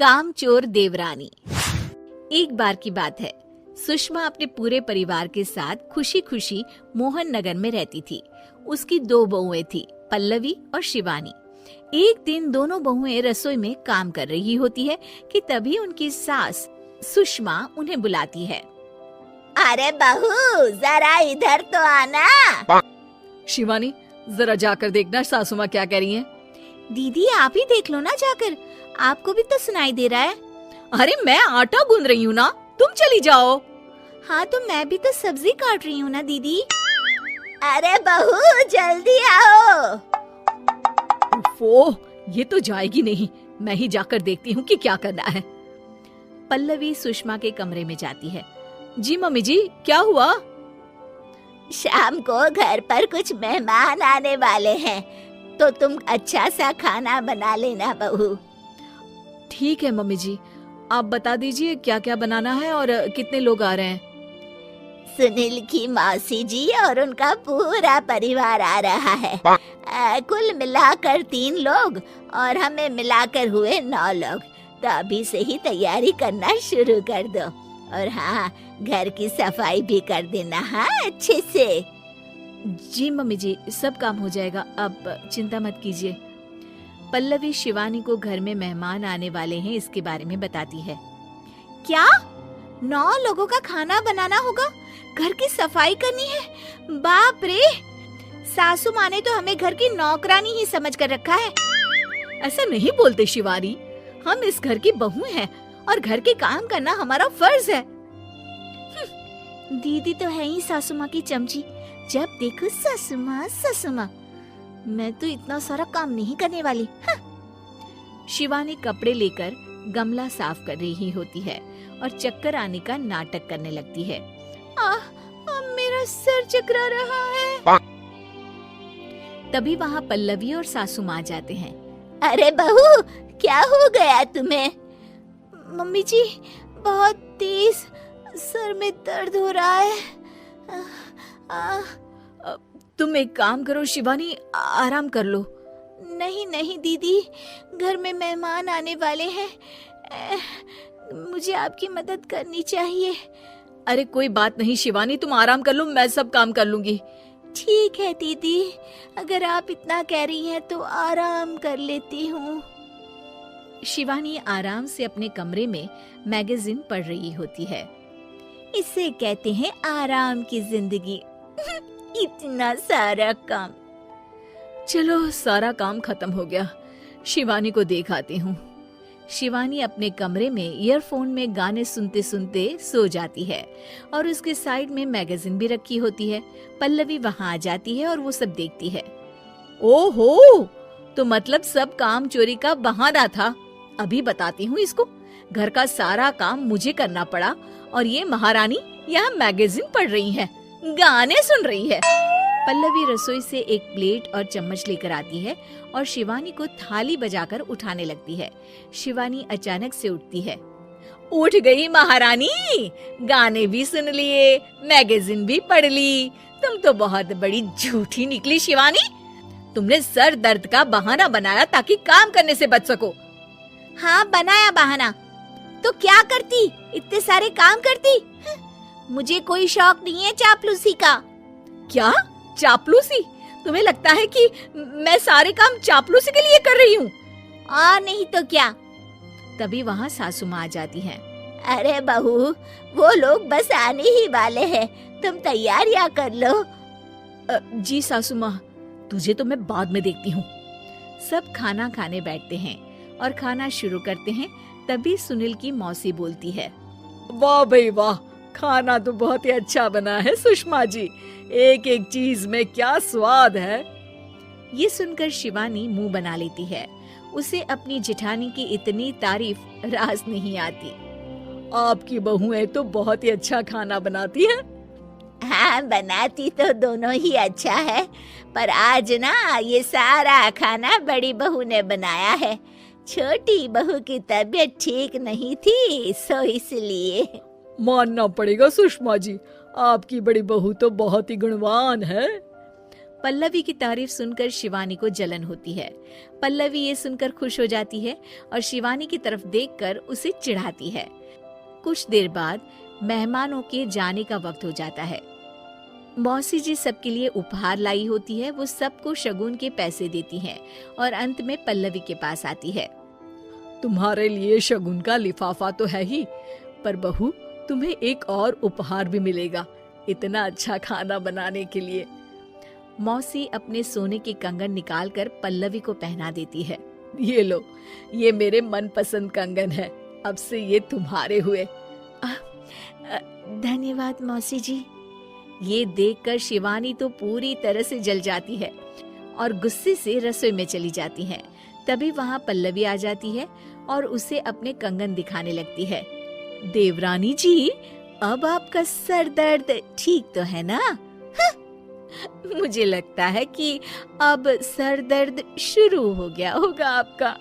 कामचोर देवरानी। एक बार की बात है, सुषमा अपने पूरे परिवार के साथ खुशी खुशी मोहन नगर में रहती थी। उसकी 2 बहुएं थी, पल्लवी और शिवानी। एक दिन दोनों बहुएं रसोई में काम कर रही होती है कि तभी उनकी सास सुषमा उन्हें बुलाती है। अरे बहू, जरा इधर तो आना। शिवानी, जरा जाकर देखना सासू माँ क्या कह रही हैं। दीदी आप ही देख लो ना जाकर, आपको भी तो सुनाई दे रहा है। अरे मैं आटा गूंद रही हूँ ना, तुम चली जाओ। हाँ तो मैं भी तो सब्जी काट रही हूँ ना दीदी। अरे बहू जल्दी आओ। ओह, ये तो जाएगी नहीं, मैं ही जाकर देखती हूँ कि क्या करना है। पल्लवी सुषमा के कमरे में जाती है। जी मम्मी जी, क्या हुआ? शाम को घर पर कुछ मेहमान आने वाले हैं, तो तुम अच्छा सा खाना बना लेना बहू। ठीक है मम्मी जी, आप बता दीजिए क्या क्या बनाना है और कितने लोग आ रहे हैं। सुनील की मौसी जी और उनका पूरा परिवार आ रहा है। कुल मिलाकर 3 लोग और हमें मिलाकर हुए 9 लोग। तो अभी से ही तैयारी करना शुरू कर दो। और हाँ, घर की सफाई भी कर देना, हाँ अच्छे से। जी मम्मी जी, सब काम हो जाएगा, आप चिंता मत कीजिए। पल्लवी शिवानी को घर में मेहमान आने वाले हैं इसके बारे में बताती है। क्या 9 लोगों का खाना बनाना होगा, घर की सफाई करनी है? बाप रे, सासू माँ ने तो हमें घर की नौकरानी ही समझ कर रखा है। ऐसा नहीं बोलते शिवानी, हम इस घर की बहू हैं और घर के काम करना हमारा फर्ज है। दीदी तो है ही सासू माँ की चमची, जब देखो सासू माँ सासू माँ। मैं तो इतना सारा काम नहीं करने वाली। शिवानी कपड़े लेकर गमला साफ कर रही होती है और चक्कर आने का नाटक करने लगती है। मेरा सर चकरा रहा है। तभी वहाँ पल्लवी और सासू माँ जाते हैं। अरे बहू, क्या हो गया तुम्हें? मम्मी जी, बहुत तेज सर में दर्द हो रहा है। तुम एक काम करो शिवानी, आराम कर लो। नहीं नहीं दीदी, घर में मेहमान आने वाले हैं, मुझे आपकी मदद करनी चाहिए। अरे कोई बात नहीं शिवानी, तुम आराम कर लो, मैं सब काम कर लूंगी। ठीक है दीदी, अगर आप इतना कह रही हैं तो आराम कर लेती हूँ। शिवानी आराम से अपने कमरे में मैगजीन पढ़ रही होती है। इसे कहते हैं आराम की जिंदगी। इतना सारा काम। चलो सारा काम खत्म हो गया, शिवानी को देख आती हूँ। शिवानी अपने कमरे में ईयरफोन में गाने सुनते सुनते सो जाती है और उसके साइड में मैगजीन भी रखी होती है। पल्लवी वहाँ आ जाती है और वो सब देखती है। ओहो, तो मतलब सब काम चोरी का बहाना था। अभी बताती हूँ इसको। घर का सारा काम मुझे करना पड़ा और ये महारानी यहाँ मैगजीन पढ़ रही है, गाने सुन रही है। पल्लवी रसोई से एक प्लेट और चम्मच लेकर आती है और शिवानी को थाली बजाकर उठाने लगती है। शिवानी अचानक से उठती है। उठ गई महारानी, गाने भी सुन लिए, मैगजीन भी पढ़ ली। तुम तो बहुत बड़ी झूठी निकली शिवानी। तुमने सर दर्द का बहाना बनाया ताकि काम करने से बच सको। हाँ बनाया बहाना, तो क्या करती, इतने सारे काम करती। मुझे कोई शौक नहीं है चापलूसी का। क्या चापलूसी? तुम्हें लगता है कि मैं सारे काम चापलूसी के लिए कर रही हूँ? और नहीं तो क्या। तभी वहाँ सासू माँ आ जाती हैं। अरे बहू, वो लोग बस आने ही वाले हैं, तुम तैयारियां कर लो। जी सासू माँ, तुझे तो मैं बाद में देखती हूँ। सब खाना खाने बैठते हैं और खाना शुरू करते हैं। तभी सुनील की मौसी बोलती है। वाह भाई वाह, खाना तो बहुत ही अच्छा बना है सुषमा जी, एक एक चीज में क्या स्वाद है। ये सुनकर शिवानी मुंह बना लेती है। उसे अपनी जेठानी की इतनी तारीफ रास नहीं आती। आपकी बहुएं तो बहुत ही अच्छा खाना बनाती हैं। हाँ, बनाती तो दोनों ही अच्छा है, पर आज ना ये सारा खाना बड़ी बहू ने बनाया है। छोटी बहू की तबीयत ठीक नहीं थी, सो इसलिए। मानना पड़ेगा सुषमा जी, आपकी बड़ी बहू तो बहुत ही गुणवान है। पल्लवी की तारीफ सुनकर शिवानी को जलन होती है। पल्लवी ये सुनकर खुश हो जाती है और शिवानी की तरफ देखकर उसे चिढ़ाती है। कुछ देर बाद मेहमानों के जाने का वक्त हो जाता है। मौसी जी सबके लिए उपहार लाई होती है। वो सबको शगुन के पैसे देती हैं और अंत में पल्लवी के पास आती है। तुम्हारे लिए शगुन का लिफाफा तो है ही, पर बहू तुम्हें एक और उपहार भी मिलेगा इतना अच्छा खाना बनाने के लिए। मौसी अपने सोने के कंगन निकालकर पल्लवी को पहना देती है। ये लो, ये मेरे मनपसंद कंगन है, अब से ये तुम्हारे हुए। धन्यवाद मौसी जी। ये देखकर शिवानी तो पूरी तरह से जल जाती है और गुस्से से रसोई में चली जाती है। तभी वहाँ पल्लवी आ जाती है और उसे अपने कंगन दिखाने लगती है। देवरानी जी, अब आपका सर दर्द ठीक तो है ना? मुझे लगता है कि अब सर दर्द शुरू हो गया होगा आपका।